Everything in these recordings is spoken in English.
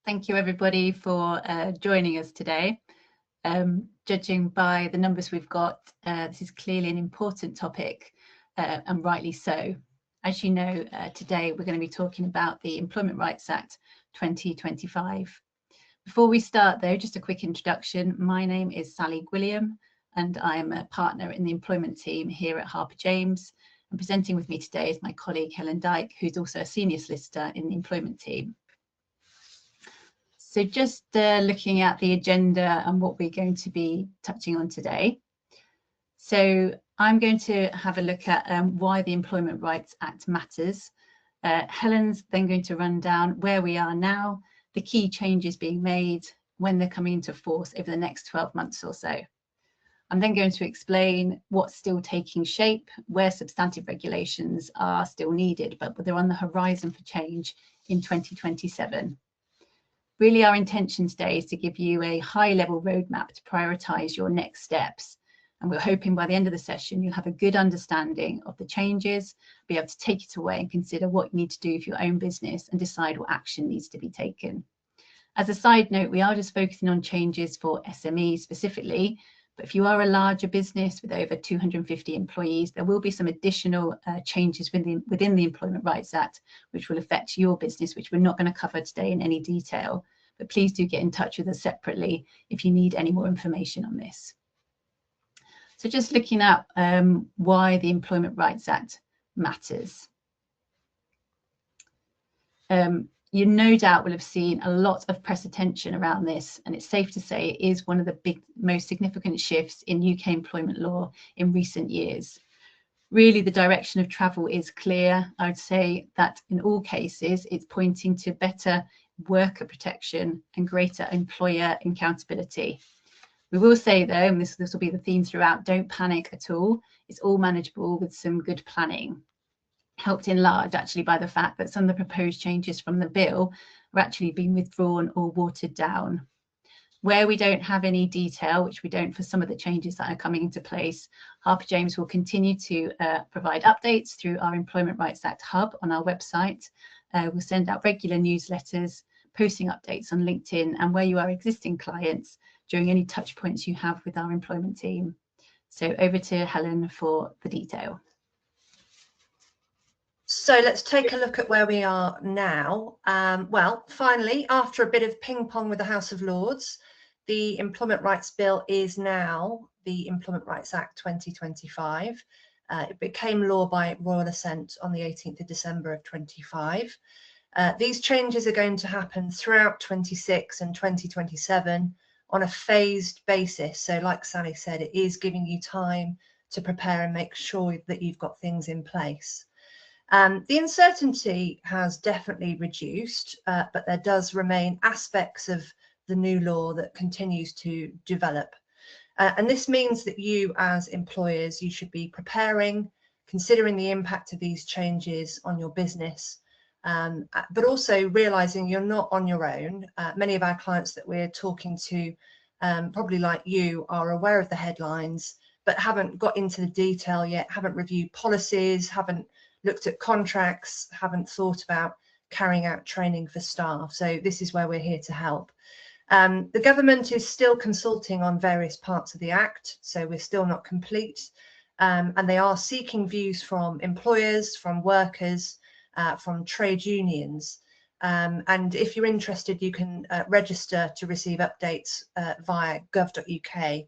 Thank you everybody for joining us today. Judging by the numbers we've got, this is clearly an important topic, and rightly so. As you know, today we're going to be talking about the Employment Rights Act 2025. Before we start though, just a quick introduction. My name is Sally Gwilliam and I am a partner in the employment team here at Harper James. And presenting with me today is my colleague Helen Dyke, who's also a senior solicitor in the employment team. So just looking at the agenda and what we're going to be touching on today. So I'm going to have a look at why the Employment Rights Act matters. Helen's then going to run down where we are now, the key changes being made, when they're coming into force over the next 12 months or so. I'm then going to explain what's still taking shape, where substantive regulations are still needed, but they're on the horizon for change in 2027. Really, our intention today is to give you a high-level roadmap to prioritise your next steps. And we're hoping by the end of the session, you'll have a good understanding of the changes, be able to take it away and consider what you need to do for your own business and decide what action needs to be taken. As a side note, we are just focusing on changes for SMEs specifically, but if you are a larger business with over 250 employees, there will be some additional changes within the Employment Rights Act, which will affect your business, which we're not going to cover today in any detail. But please do get in touch with us separately if you need any more information on this. So just looking at why the Employment Rights Act matters. You no doubt will have seen a lot of press attention around this, and it's safe to say it is one of the most significant shifts in UK employment law in recent years. Really, the direction of travel is clear. I would say that in all cases, it's pointing to better worker protection and greater employer accountability. We will say though, and this will be the theme throughout, don't panic at all. It's all manageable with some good planning. Helped in large actually by the fact that some of the proposed changes from the bill are actually being withdrawn or watered down. Where we don't have any detail, which we don't for some of the changes that are coming into place, Harper James will continue to provide updates through our Employment Rights Act hub on our website. We'll send out regular newsletters, posting updates on LinkedIn and where you are existing clients during any touch points you have with our employment team. So over to Helen for the detail. So let's take a look at where we are now. Well, finally, after a bit of ping pong with the House of Lords, the Employment Rights Bill is now the Employment Rights Act 2025. It became law by royal assent on the 18th of December of 25. These changes are going to happen throughout 26 and 2027 on a phased basis. So like Sally said, it is giving you time to prepare and make sure that you've got things in place. The uncertainty has definitely reduced, but there does remain aspects of the new law that continues to develop. And this means that you as employers, you should be preparing, considering the impact of these changes on your business, but also realizing you're not on your own. Many of our clients that we're talking to, probably like you, are aware of the headlines, but haven't got into the detail yet, haven't reviewed policies, haven't looked at contracts, haven't thought about carrying out training for staff. So this is where we're here to help. The government is still consulting on various parts of the Act, so we're still not complete. And they are seeking views from employers, from workers, from trade unions. And if you're interested, you can register to receive updates via gov.uk.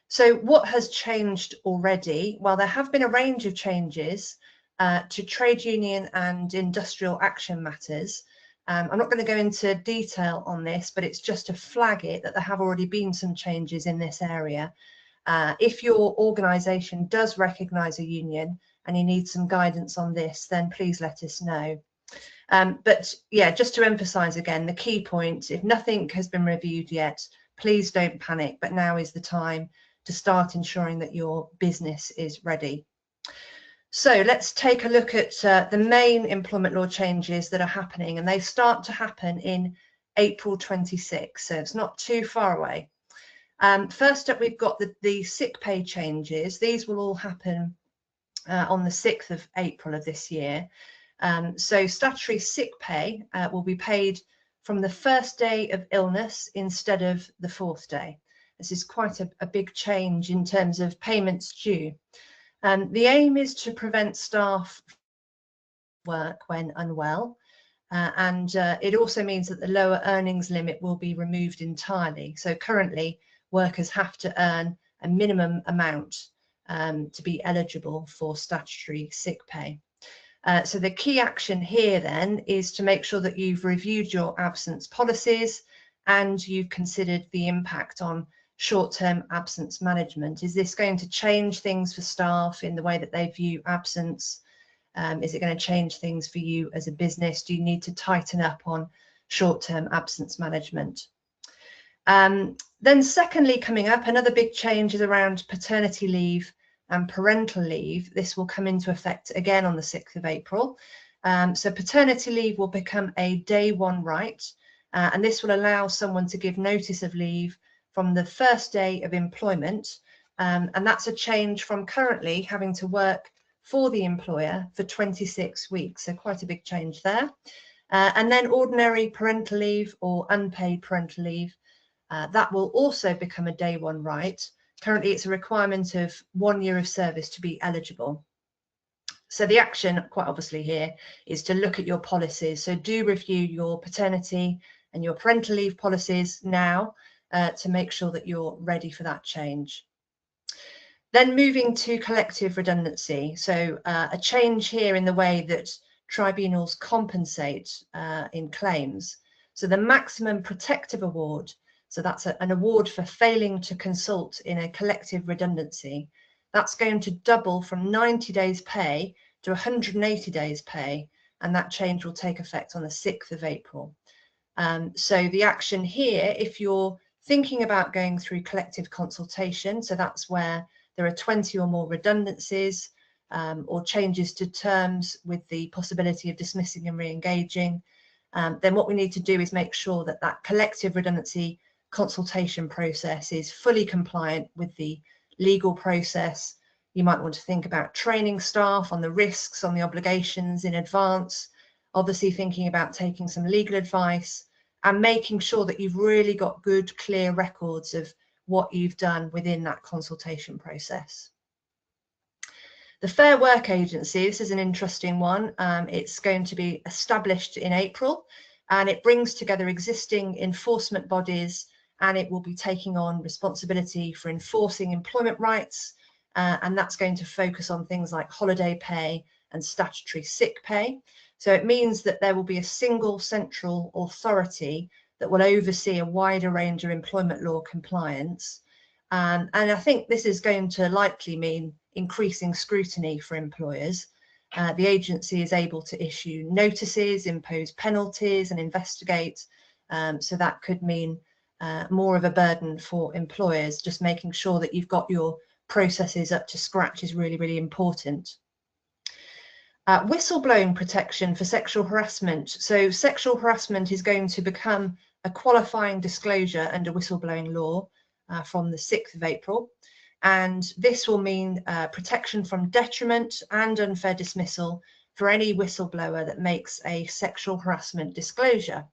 So what has changed already? Well, there have been a range of changes to trade union and industrial action matters. I'm not going to go into detail on this, but it's just to flag it that there have already been some changes in this area. If your organisation does recognise a union and you need some guidance on this, then please let us know. But yeah, just to emphasise again, the key point, if nothing has been reviewed yet, please don't panic, but now is the time to start ensuring that your business is ready. So let's take a look at the main employment law changes that are happening, and they start to happen in April 26, so it's not too far away. First up, we've got the sick pay changes. These will all happen on the 6th of April of this year. So statutory sick pay will be paid from the first day of illness instead of the 4th day. This is quite a big change in terms of payments due. The aim is to prevent staff work when unwell, and it also means that the lower earnings limit will be removed entirely. So currently, workers have to earn a minimum amount to be eligible for statutory sick pay. So the key action here then is to make sure that you've reviewed your absence policies and you've considered the impact on short-term absence management. Is this going to change things for staff in the way that they view absence? Is it going to change things for you as a business? Do you need to tighten up on short-term absence management? Then secondly, coming up, another big change is around paternity leave and parental leave. This will come into effect again on the 6th of April. So paternity leave will become a day one right, and this will allow someone to give notice of leave from the first day of employment. And that's a change from currently having to work for the employer for 26 weeks. So quite a big change there. And then ordinary parental leave or unpaid parental leave, that will also become a day one right. Currently, it's a requirement of 1 year of service to be eligible. So the action, quite obviously here, is to look at your policies. So do review your paternity and your parental leave policies now to make sure that you're ready for that change. Then moving to collective redundancy. So a change here in the way that tribunals compensate in claims. So the maximum protective award, so that's an award for failing to consult in a collective redundancy, that's going to double from 90 days pay to 180 days pay, and that change will take effect on the 6th of April. So the action here, if you're thinking about going through collective consultation, so that's where there are 20 or more redundancies or changes to terms with the possibility of dismissing and re-engaging, then what we need to do is make sure that that collective redundancy consultation process is fully compliant with the legal process. You might want to think about training staff on the risks, on the obligations in advance, obviously thinking about taking some legal advice and making sure that you've really got good, clear records of what you've done within that consultation process. The Fair Work Agency, this is an interesting one. It's going to be established in April, and it brings together existing enforcement bodies, and it will be taking on responsibility for enforcing employment rights, and that's going to focus on things like holiday pay and statutory sick pay. So it means that there will be a single central authority that will oversee a wider range of employment law compliance. And I think this is going to likely mean increasing scrutiny for employers. The agency is able to issue notices, impose penalties and investigate. So that could mean more of a burden for employers. Just making sure that you've got your processes up to scratch is really, really important. Whistleblowing protection for sexual harassment. So sexual harassment is going to become a qualifying disclosure under whistleblowing law from the 6th of April. And this will mean protection from detriment and unfair dismissal for any whistleblower that makes a sexual harassment disclosure.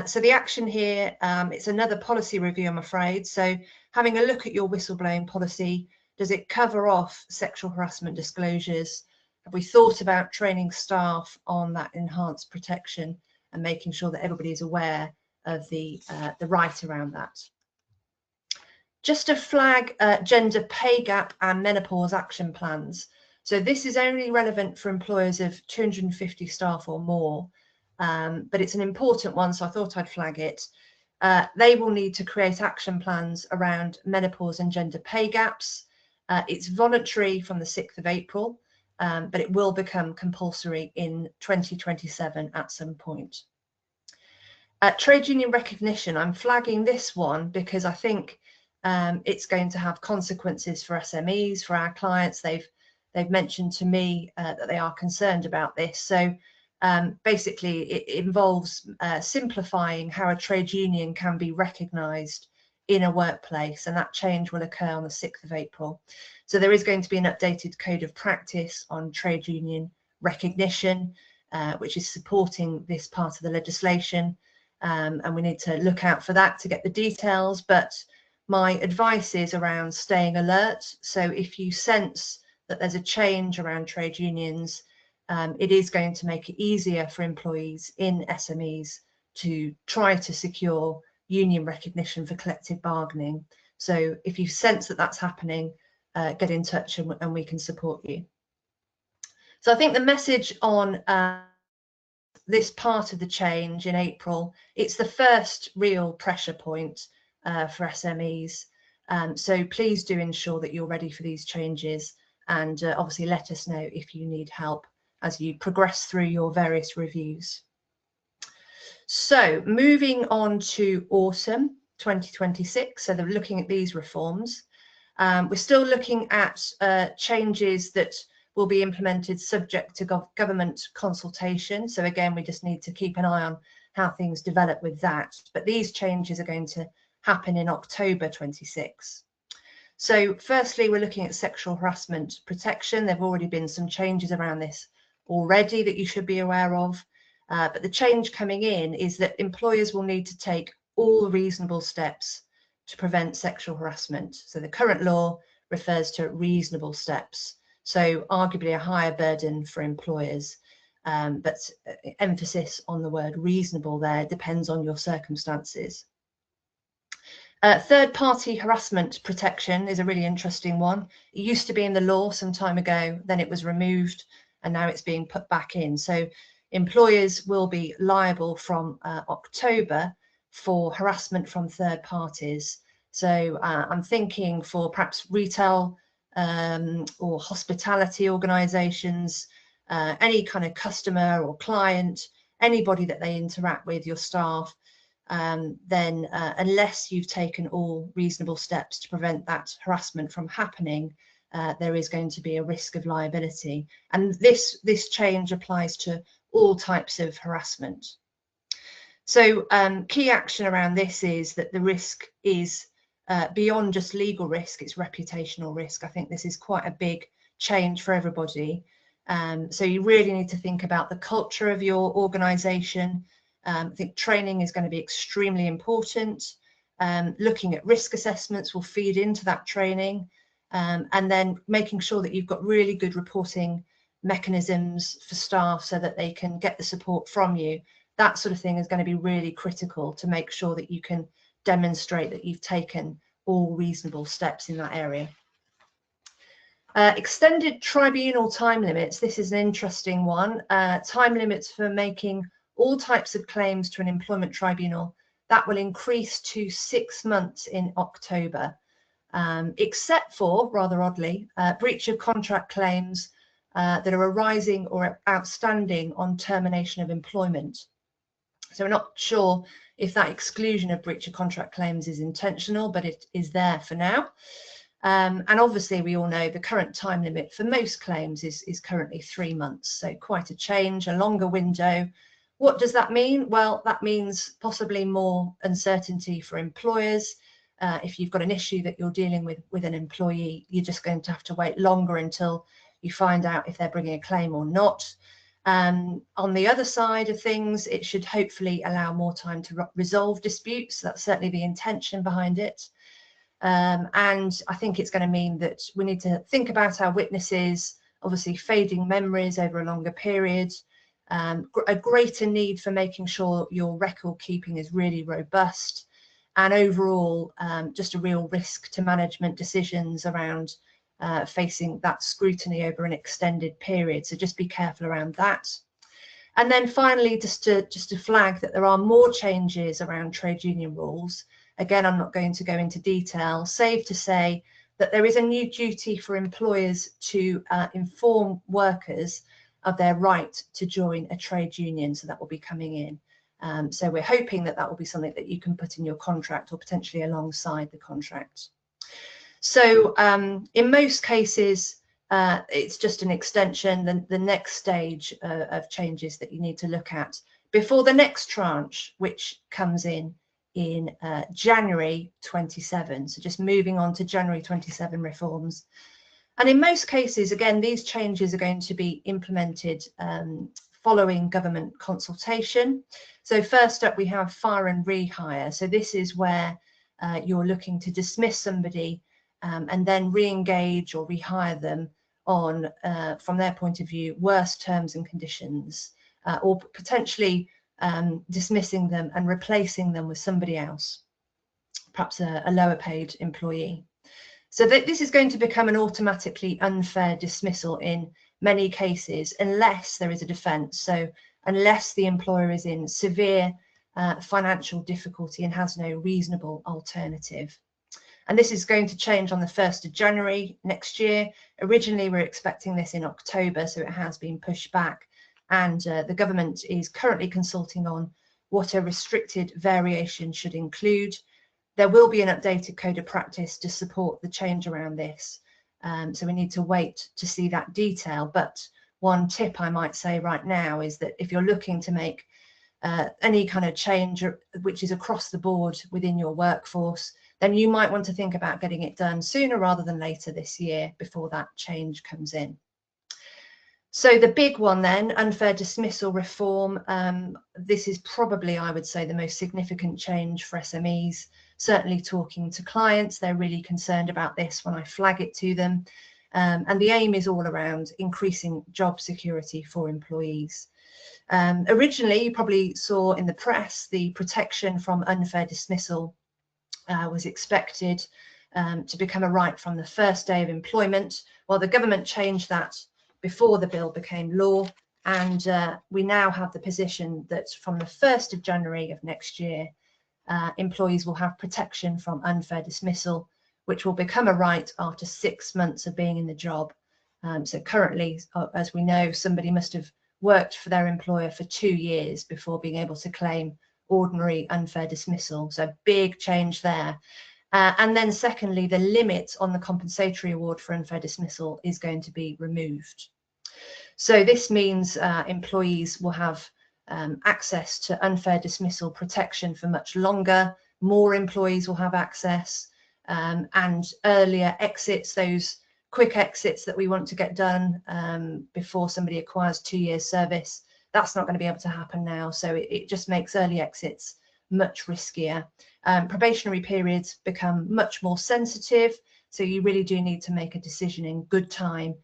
So the action here, it's another policy review, I'm afraid. So having a look at your whistleblowing policy, does it cover off sexual harassment disclosures? Have we thought about training staff on that enhanced protection and making sure that everybody is aware of the right around that? Just to flag gender pay gap and menopause action plans. So this is only relevant for employers of 250 staff or more, but it's an important one, so I thought I'd flag it. They will need to create action plans around menopause and gender pay gaps. It's voluntary from the 6th of April, but it will become compulsory in 2027 at some point. Trade union recognition, I'm flagging this one because I think it's going to have consequences for SMEs, for our clients. They've mentioned to me that they are concerned about this. So basically, it involves simplifying how a trade union can be recognised in a workplace, and that change will occur on the 6th of April. So there is going to be an updated code of practice on trade union recognition, which is supporting this part of the legislation. and we need to look out for that to get the details. But my advice is around staying alert. So if you sense that there's a change around trade unions, it is going to make it easier for employees in SMEs to try to secure union recognition for collective bargaining. So if you sense that that's happening, get in touch and we can support you. So I think the message on this part of the change in April, it's the first real pressure point for SMEs. So please do ensure that you're ready for these changes, and obviously let us know if you need help as you progress through your various reviews. So moving on to autumn 2026, so they're looking at these reforms. We're still looking at changes that will be implemented subject to government consultation. So again, we just need to keep an eye on how things develop with that. But these changes are going to happen in October 26. So firstly, we're looking at sexual harassment protection. There've already been some changes around this already that you should be aware of. But the change coming in is that employers will need to take all reasonable steps to prevent sexual harassment. So the current law refers to reasonable steps. So arguably a higher burden for employers, but emphasis on the word reasonable there depends on your circumstances. Third-party harassment protection is a really interesting one. It used to be in the law some time ago, then it was removed, and now it's being put back in. So employers will be liable from October for harassment from third parties. So I'm thinking for perhaps retail or hospitality organisations, any kind of customer or client, anybody that they interact with, your staff, then unless you've taken all reasonable steps to prevent that harassment from happening, there is going to be a risk of liability. And this change applies to all types of harassment. So key action around this is that the risk is beyond just legal risk, it's reputational risk. I think this is quite a big change for everybody. So you really need to think about the culture of your organisation. I think training is going to be extremely important. Looking at risk assessments will feed into that training, and then making sure that you've got really good reporting mechanisms for staff so that they can get the support from you. That sort of thing is going to be really critical to make sure that you can demonstrate that you've taken all reasonable steps in that area. Extended tribunal time limits. This is an interesting one. Time limits for making all types of claims to an employment tribunal, that will increase to 6 months in October, except for, rather oddly, breach of contract claims that are arising or outstanding on termination of employment. So we're not sure if that exclusion of breach of contract claims is intentional, but it is there for now. And obviously we all know the current time limit for most claims is currently 3 months. So quite a change, a longer window. What does that mean? Well, that means possibly more uncertainty for employers. If you've got an issue that you're dealing with an employee, you're just going to have to wait longer until you find out if they're bringing a claim or not. On the other side of things, it should hopefully allow more time to resolve disputes. That's certainly the intention behind it. And I think it's going to mean that we need to think about our witnesses, obviously fading memories over a longer period, a greater need for making sure your record keeping is really robust, and overall just a real risk to management decisions around facing that scrutiny over an extended period. So just be careful around that. And then finally, just to flag that there are more changes around trade union rules. Again, I'm not going to go into detail, save to say that there is a new duty for employers to inform workers of their right to join a trade union. So that will be coming in. So we're hoping that that will be something that you can put in your contract or potentially alongside the contract. So in most cases, it's just an extension, the next stage of changes that you need to look at before the next tranche, which comes in January 27. So just moving on to January 27 reforms. And in most cases, again, these changes are going to be implemented following government consultation. So first up, we have fire and rehire. So this is where you're looking to dismiss somebody and then re-engage or rehire them on, from their point of view, worse terms and conditions, or potentially dismissing them and replacing them with somebody else, perhaps a lower paid employee. So this is going to become an automatically unfair dismissal in many cases, unless there is a defence. So unless the employer is in severe financial difficulty and has no reasonable alternative. And this is going to change on the 1st of January next year. Originally, we're expecting this in October, so it has been pushed back. And the government is currently consulting on what a restricted variation should include. There will be an updated code of practice to support the change around this. So we need to wait to see that detail. But one tip I might say right now is that if you're looking to make any kind of change which is across the board within your workforce, then you might want to think about getting it done sooner rather than later this year before that change comes in. So the big one then, unfair dismissal reform. This is probably, I would say, the most significant change for SMEs. Certainly talking to clients, they're really concerned about this when I flag it to them. And the aim is all around increasing job security for employees. Originally, you probably saw in the press, the protection from unfair dismissal was expected to become a right from the first day of employment. Well, the government changed that before the bill became law, and we now have the position that from the 1st of January of next year, employees will have protection from unfair dismissal, which will become a right after 6 months of being in the job. So currently, as we know, somebody must have worked for their employer for 2 years before being able to claim ordinary unfair dismissal. So big change there. And then secondly, the limit on the compensatory award for unfair dismissal is going to be removed. So this means employees will have access to unfair dismissal protection for much longer. More employees will have access, and earlier exits, those quick exits that we want to get done before somebody acquires 2 years service, that's not going to be able to happen now. So it just makes early exits much riskier. Probationary periods become much more sensitive, so you really do need to make a decision in good time,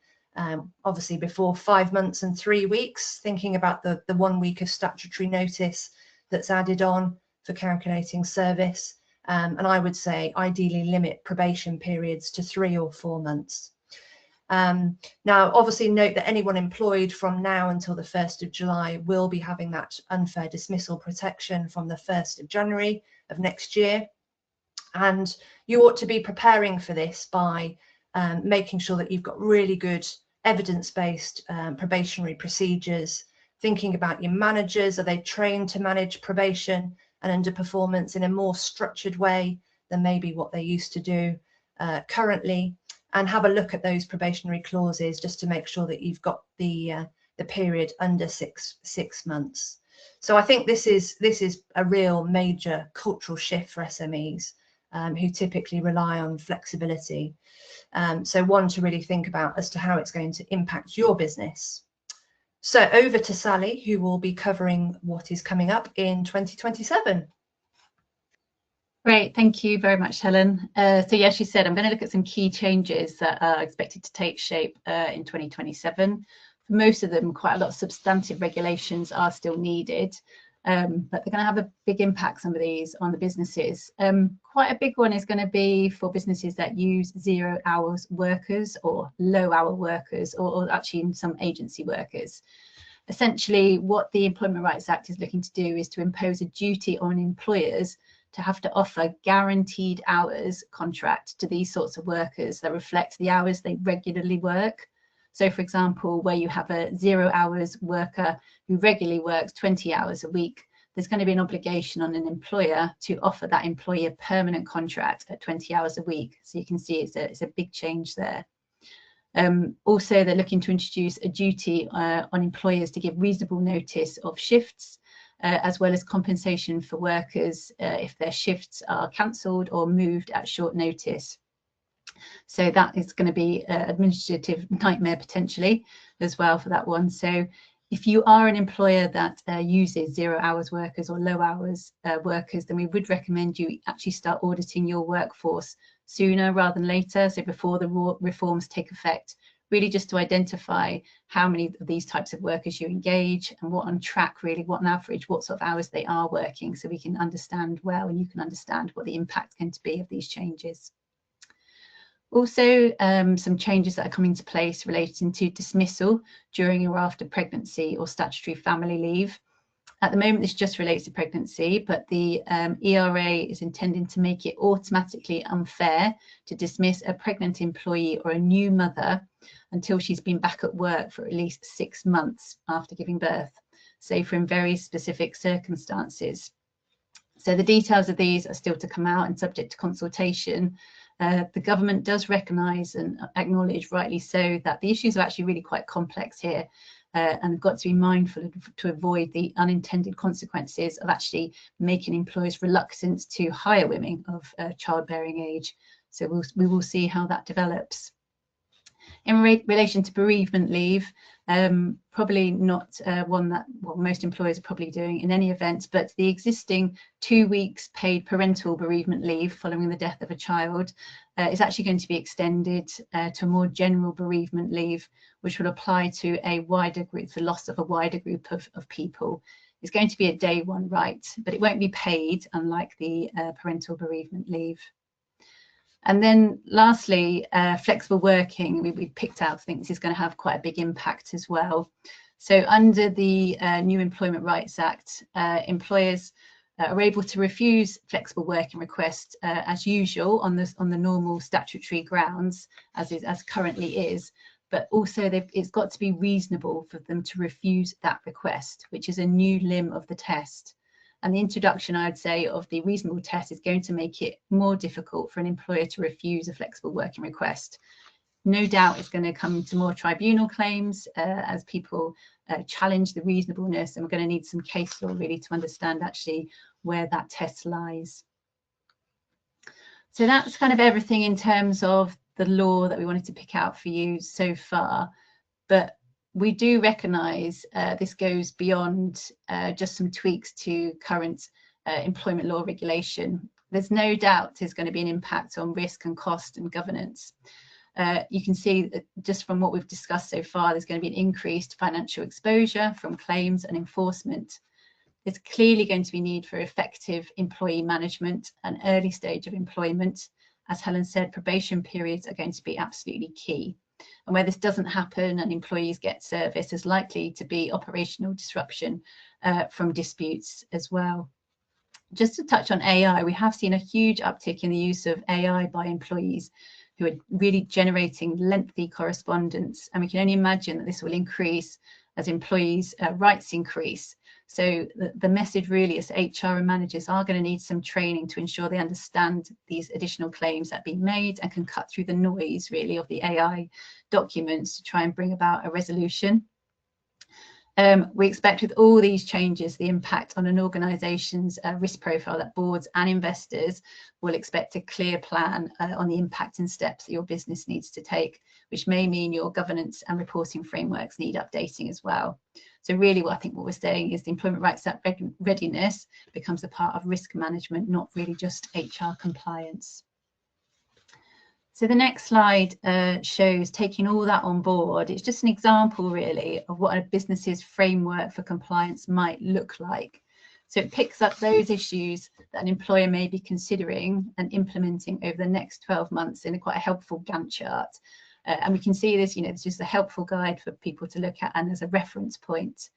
obviously before 5 months and 3 weeks, thinking about the 1 week of statutory notice that's added on for calculating service. And I would say ideally limit probation periods to 3 or 4 months. Now, obviously note that anyone employed from now until the 1st of July will be having that unfair dismissal protection from the 1st of January of next year. And you ought to be preparing for this by making sure that you've got really good evidence-based probationary procedures, thinking about your managers. Are they trained to manage probation and underperformance in a more structured way than maybe what they used to do currently? And have a look at those probationary clauses just to make sure that you've got the period under six months. So I think this is a real major cultural shift for SMEs who typically rely on flexibility. So one to really think about as to how it's going to impact your business. So over to Sally, who will be covering what is coming up in 2027. Great, thank you very much, Helen. So yeah, she said, I'm going to look at some key changes that are expected to take shape in 2027. For most of them, quite a lot of substantive regulations are still needed, but they're going to have a big impact, some of these, on the businesses. Quite a big one is going to be for businesses that use 0 hours workers or low hour workers, or actually some agency workers. Essentially, what the Employment Rights Act is looking to do is to impose a duty on employers to have to offer guaranteed hours contract to these sorts of workers that reflect the hours they regularly work. So for example, where you have a 0 hours worker who regularly works 20 hours a week, there's going to be an obligation on an employer to offer that employee a permanent contract at 20 hours a week. So you can see it's a big change there. Also, they're looking to introduce a duty on employers to give reasonable notice of shifts, as well as compensation for workers if their shifts are cancelled or moved at short notice. So that is going to be an administrative nightmare potentially as well for that one. So If you are an employer that uses 0 hours workers or low hours workers, then we would recommend you actually start auditing your workforce sooner rather than later, so before the reforms take effect, really just to identify how many of these types of workers you engage and what on track, really, what on average, what sort of hours they are working, so we can understand well and you can understand what the impact is going to be of these changes. Also, some changes that are coming into place relating to dismissal during or after pregnancy or statutory family leave. At the moment, this just relates to pregnancy, but the ERA is intending to make it automatically unfair to dismiss a pregnant employee or a new mother until she's been back at work for at least 6 months after giving birth, say from very specific circumstances. So the details of these are still to come out and subject to consultation. The government does recognise and acknowledge, rightly so, that the issues are actually really quite complex here, and have got to be mindful to avoid the unintended consequences of actually making employers reluctant to hire women of childbearing age. So we will see how that develops. In relation to bereavement leave, probably not one that most employers are probably doing in any event, but the existing 2 weeks paid parental bereavement leave following the death of a child is actually going to be extended to a more general bereavement leave, which will apply to a wider group, the loss of a wider group of people. It's going to be a day one right, but it won't be paid, unlike the parental bereavement leave. And then lastly, flexible working, we picked out, I think this is going to have quite a big impact as well. So under the new Employment Rights Act, employers are able to refuse flexible working requests as usual on the normal statutory grounds as currently is, but also it's got to be reasonable for them to refuse that request, which is a new limb of the test. And the introduction, I'd say, of the reasonable test is going to make it more difficult for an employer to refuse a flexible working request. No doubt it's going to come to more tribunal claims as people challenge the reasonableness, and we're going to need some case law really to understand actually where that test lies. So that's kind of everything in terms of the law that we wanted to pick out for you so far. But we do recognise this goes beyond just some tweaks to current employment law regulation. There's no doubt there's going to be an impact on risk and cost and governance. You can see that just from what we've discussed so far, there's going to be an increased financial exposure from claims and enforcement. There's clearly going to be need for effective employee management and early stage of employment. As Helen said, probation periods are going to be absolutely key. And where this doesn't happen and employees get service, there's likely to be operational disruption from disputes as well. Just to touch on AI, we have seen a huge uptick in the use of AI by employees who are really generating lengthy correspondence. And we can only imagine that this will increase as employees' rights increase. So the message really is HR and managers are going to need some training to ensure they understand these additional claims that are being made and can cut through the noise really of the AI documents to try and bring about a resolution. We expect with all these changes, the impact on an organisation's risk profile, that boards and investors will expect a clear plan on the impact and steps that your business needs to take, which may mean your governance and reporting frameworks need updating as well. So really what we're saying is the Employment Rights Act readiness becomes a part of risk management, not really just HR compliance. So the next slide shows taking all that on board. It's just an example really of what a business's framework for compliance might look like. So it picks up those issues that an employer may be considering and implementing over the next 12 months in a quite a helpful Gantt chart. And we can see this, it's just a helpful guide for people to look at and as a reference point.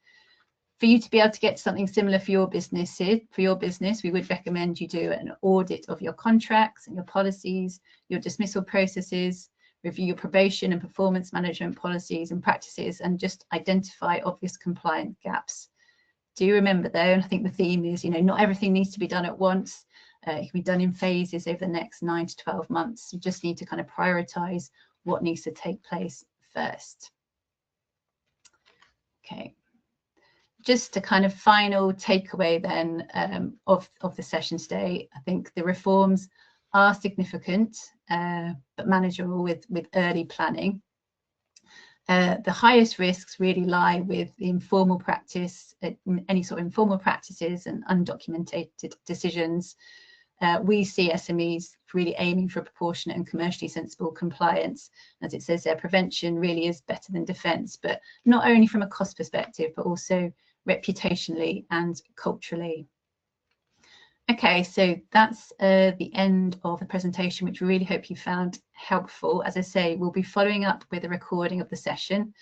For you to be able to get something similar for your business, we would recommend you do an audit of your contracts and your policies, your dismissal processes, review your probation and performance management policies and practices, and just identify obvious compliance gaps. Do remember though, and I think the theme is, not everything needs to be done at once. It can be done in phases over the next 9 to 12 months. You just need to kind of prioritise what needs to take place first. Okay. Just a kind of final takeaway then of the session today. I think the reforms are significant but manageable with early planning. The highest risks really lie with the informal practice, any sort of informal practices and undocumented decisions. We see SMEs really aiming for proportionate and commercially sensible compliance. As it says there, prevention really is better than defence, but not only from a cost perspective, but also reputationally and culturally. Okay, so that's the end of the presentation, which we really hope you found helpful. As I say, we'll be following up with a recording of the session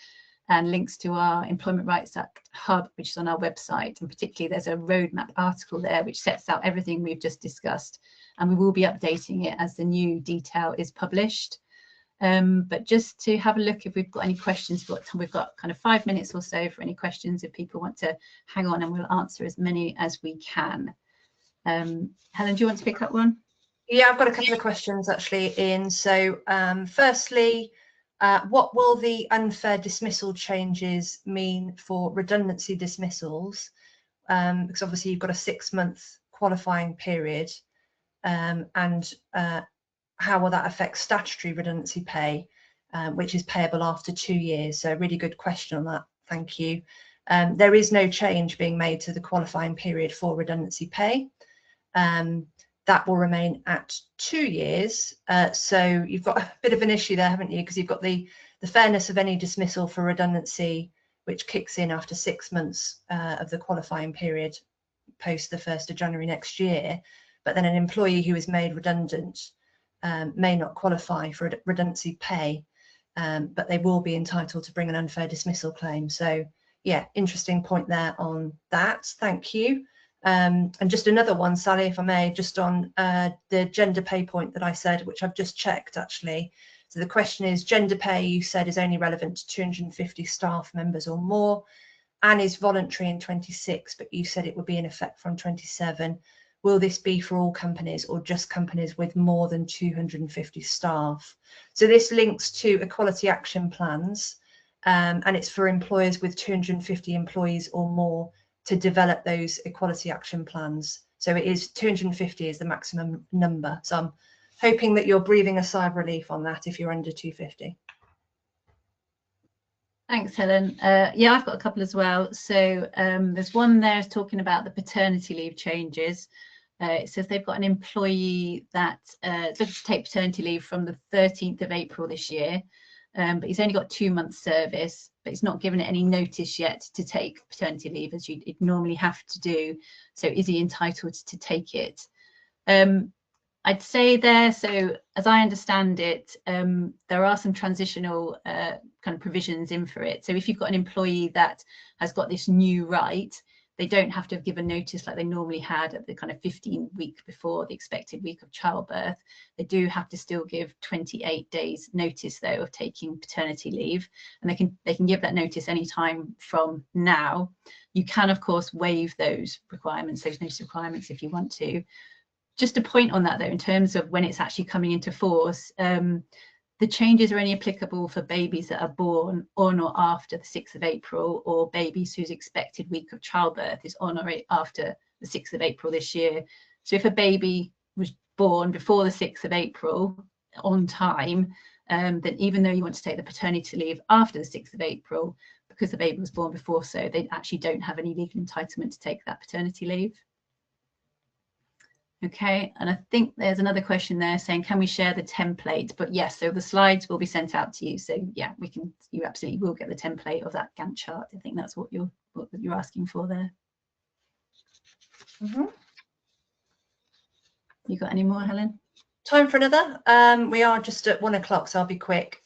and links to our Employment Rights Act hub, which is on our website. And particularly there's a roadmap article there which sets out everything we've just discussed. And we will be updating it as the new detail is published. But just to have a look if we've got any questions, we've got kind of 5 minutes or so for any questions if people want to hang on, and we'll answer as many as we can. Helen, do you want to pick up one? Yeah, I've got a couple of questions actually in. So firstly, what will the unfair dismissal changes mean for redundancy dismissals? Because obviously you've got a 6-month qualifying period, and how will that affect statutory redundancy pay, which is payable after 2 years? So really good question on that. Thank you. There is no change being made to the qualifying period for redundancy pay. That will remain at 2 years. So you've got a bit of an issue there, haven't you? Because you've got the fairness of any dismissal for redundancy, which kicks in after 6 months of the qualifying period post the 1st of January next year. But then an employee who is made redundant may not qualify for redundancy pay, but they will be entitled to bring an unfair dismissal claim. So yeah, interesting point there on that. Thank you. And just another one, Sally, if I may, just on the gender pay point that I said, which I've just checked actually. So the question is, gender pay, you said, is only relevant to 250 staff members or more and is voluntary in 26, but you said it would be in effect from 27. Will this be for all companies or just companies with more than 250 staff? So this links to equality action plans, and it's for employers with 250 employees or more to develop those equality action plans. So it is 250 is the maximum number. So I'm hoping that you're breathing a sigh of relief on that if you're under 250. Thanks, Helen. Yeah, I've got a couple as well. So there's one there is talking about the paternity leave changes. It says they've got an employee that is looking to take paternity leave from the 13th of April this year, but he's only got 2 months service, but he's not given it any notice yet to take paternity leave as you'd normally have to do. So is he entitled to take it? I'd say there, so as I understand it, there are some transitional kind of provisions in for it. So if you've got an employee that has got this new right, they don't have to have given notice like they normally had at the kind of 15 week before the expected week of childbirth. They do have to still give 28 days notice though of taking paternity leave, and they can give that notice anytime from now. You can of course waive those requirements, those notice requirements if you want to. Just a point on that though, in terms of when it's actually coming into force, the changes are only applicable for babies that are born on or after the 6th of April, or babies whose expected week of childbirth is on or after the 6th of April this year. So if a baby was born before the 6th of April on time, then even though you want to take the paternity leave after the 6th of April, because the baby was born before, so they actually don't have any legal entitlement to take that paternity leave. Okay, and I think there's another question there saying, can we share the template? But yes, so the slides will be sent out to you. So yeah, we can. You absolutely will get the template of that Gantt chart. I think that's what you're asking for there. Mm-hmm. You got any more, Helen? Time for another. We are just at 1 o'clock, so I'll be quick.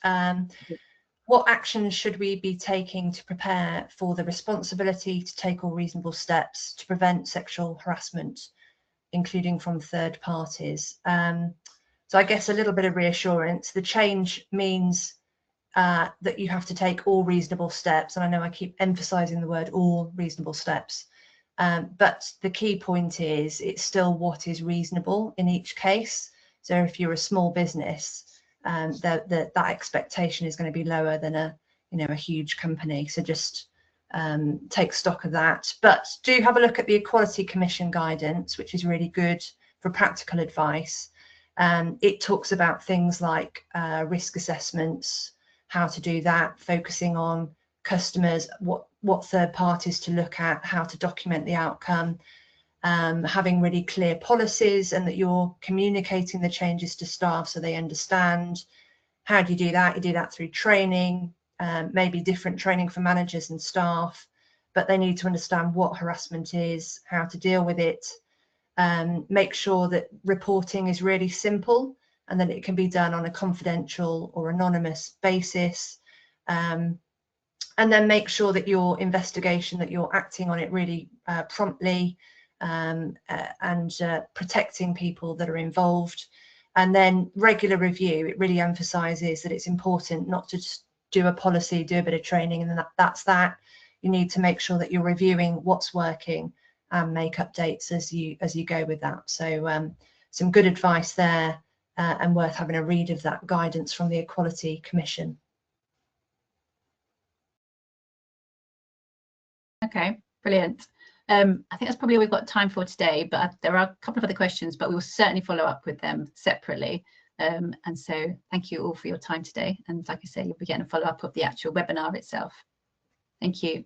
What actions should we be taking to prepare for the responsibility to take all reasonable steps to prevent sexual harassment, including from third parties? So I guess a little bit of reassurance. The change means that you have to take all reasonable steps. And I know I keep emphasizing the word all reasonable steps. But the key point is it's still what is reasonable in each case. So if you're a small business, that expectation is going to be lower than a huge company. So just take stock of that, but do have a look at the Equality Commission guidance, which is really good for practical advice. It talks about things like risk assessments, how to do that, focusing on customers, what third parties to look at, how to document the outcome, having really clear policies and that you're communicating the changes to staff so they understand. How do you do that? You do that through training, maybe different training for managers and staff, but they need to understand what harassment is, how to deal with it, make sure that reporting is really simple and that it can be done on a confidential or anonymous basis. And then make sure that your investigation, that you're acting on it really promptly, and protecting people that are involved. And then regular review, it really emphasises that it's important not to just do a policy, do a bit of training, and then that's that. You need to make sure that you're reviewing what's working and make updates as you go with that. So some good advice there, and worth having a read of that guidance from the Equality Commission. Okay, brilliant. I think that's probably all we've got time for today, but there are a couple of other questions, but we will certainly follow up with them separately. And so thank you all for your time today. And like I say, you'll be getting a follow up of the actual webinar itself. Thank you.